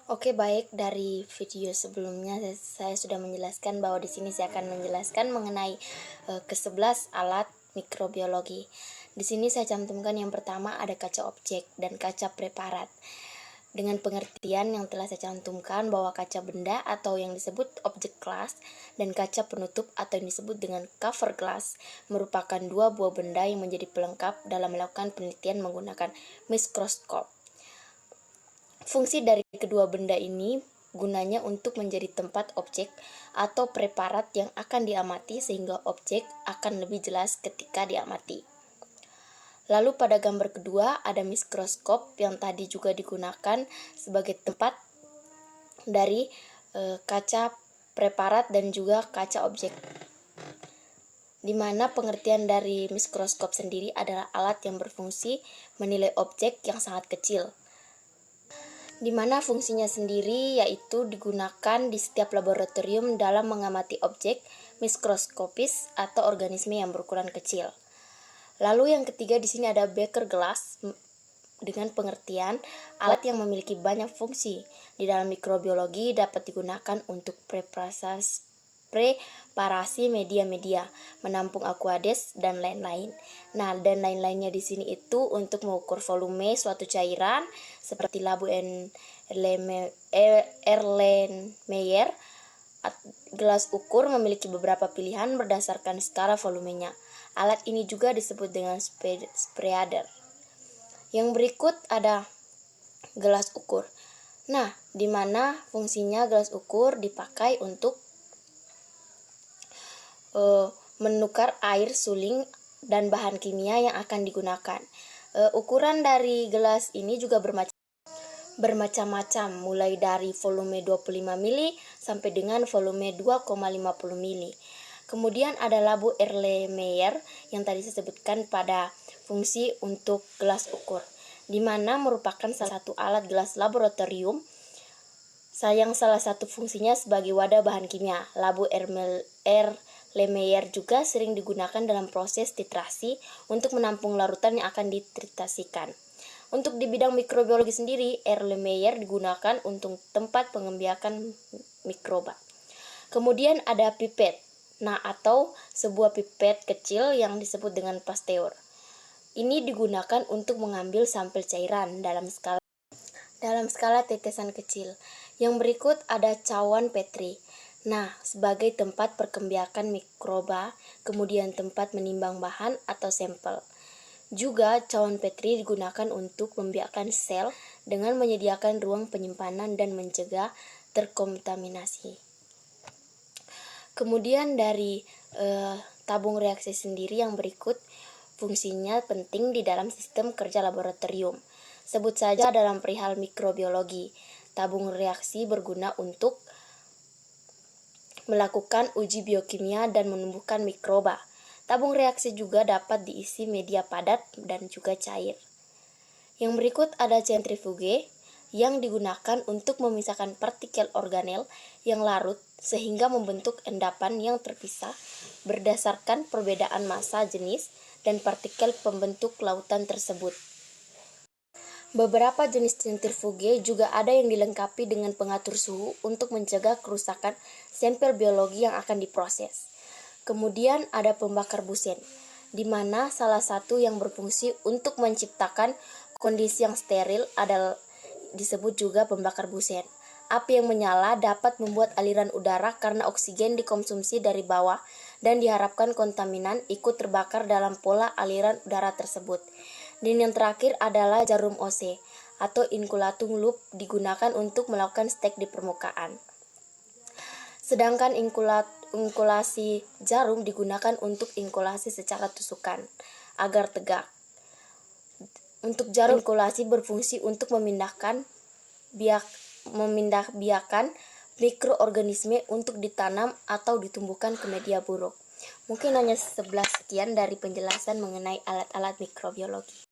Oke, baik. Dari video sebelumnya saya sudah menjelaskan bahwa di sini saya akan menjelaskan mengenai ke-11 alat mikrobiologi. Di sini saya cantumkan yang pertama ada kaca objek dan kaca preparat. Dengan pengertian yang telah saya cantumkan bahwa kaca benda atau yang disebut object glass dan kaca penutup atau yang disebut dengan cover glass merupakan dua buah benda yang menjadi pelengkap dalam melakukan penelitian menggunakan mikroskop. Fungsi dari kedua benda ini gunanya untuk menjadi tempat objek atau preparat yang akan diamati sehingga objek akan lebih jelas ketika diamati. Lalu pada gambar kedua ada mikroskop yang tadi juga digunakan sebagai tempat dari kaca preparat dan juga kaca objek. Di mana pengertian dari mikroskop sendiri adalah alat yang berfungsi menilai objek yang sangat kecil, di mana fungsinya sendiri yaitu digunakan di setiap laboratorium dalam mengamati objek mikroskopis atau organisme yang berukuran kecil. Lalu yang ketiga di sini ada beaker glass dengan pengertian alat yang memiliki banyak fungsi. Di dalam mikrobiologi dapat digunakan untuk preparasi media-media, menampung aqueous dan lain-lain. Nah, dan lain-lainnya di sini itu untuk mengukur volume suatu cairan seperti labu Erlenmeyer. Gelas ukur memiliki beberapa pilihan berdasarkan skala volumenya. Alat ini juga disebut dengan spreader. Yang berikut ada gelas ukur. Nah, di mana fungsinya gelas ukur dipakai untuk menukar air, suling, dan bahan kimia yang akan digunakan. Ukuran dari gelas ini juga bermacam-macam, mulai dari volume 25 mili sampai dengan volume 2,50 mili. Kemudian ada labu Erlenmeyer yang tadi saya sebutkan pada fungsi untuk gelas ukur, di mana merupakan salah satu alat gelas laboratorium. Salah satu fungsinya sebagai wadah bahan kimia. Labu Erlenmeyer juga sering digunakan dalam proses titrasi untuk menampung larutan yang akan ditritasikan. Untuk di bidang mikrobiologi sendiri, Erlenmeyer digunakan untuk tempat pengembiakan mikroba. Kemudian ada pipet, atau sebuah pipet kecil yang disebut dengan pasteur. Ini digunakan untuk mengambil sampel cairan dalam skala tetesan kecil. Yang berikut ada cawan Petri. Sebagai tempat perkembiakan mikroba, kemudian tempat menimbang bahan atau sampel. Juga cawan Petri digunakan untuk membiakkan sel dengan menyediakan ruang penyimpanan dan mencegah terkontaminasi. Kemudian dari tabung reaksi sendiri yang berikut fungsinya penting di dalam sistem kerja laboratorium. Sebut saja dalam perihal mikrobiologi, tabung reaksi berguna untuk melakukan uji biokimia dan menumbuhkan mikroba. Tabung reaksi juga dapat diisi media padat dan juga cair. Yang berikut ada sentrifuge yang digunakan untuk memisahkan partikel organel yang larut sehingga membentuk endapan yang terpisah berdasarkan perbedaan massa jenis dan partikel pembentuk lautan tersebut. Beberapa jenis sentrifuge juga ada yang dilengkapi dengan pengatur suhu untuk mencegah kerusakan sampel biologi yang akan diproses. Kemudian ada pembakar busen, di mana salah satu yang berfungsi untuk menciptakan kondisi yang steril adalah disebut juga pembakar busen. Api yang menyala dapat membuat aliran udara karena oksigen dikonsumsi dari bawah dan diharapkan kontaminan ikut terbakar dalam pola aliran udara tersebut. Dan yang terakhir adalah jarum OC atau inculatum loop digunakan untuk melakukan stek di permukaan. Sedangkan inkulasi jarum digunakan untuk inkulasi secara tusukan agar tegak. Untuk jarum inkulasi berfungsi untuk memindahkan biakan mikroorganisme untuk ditanam atau ditumbuhkan ke media buruk. Mungkin hanya 11 sekian dari penjelasan mengenai alat-alat mikrobiologi.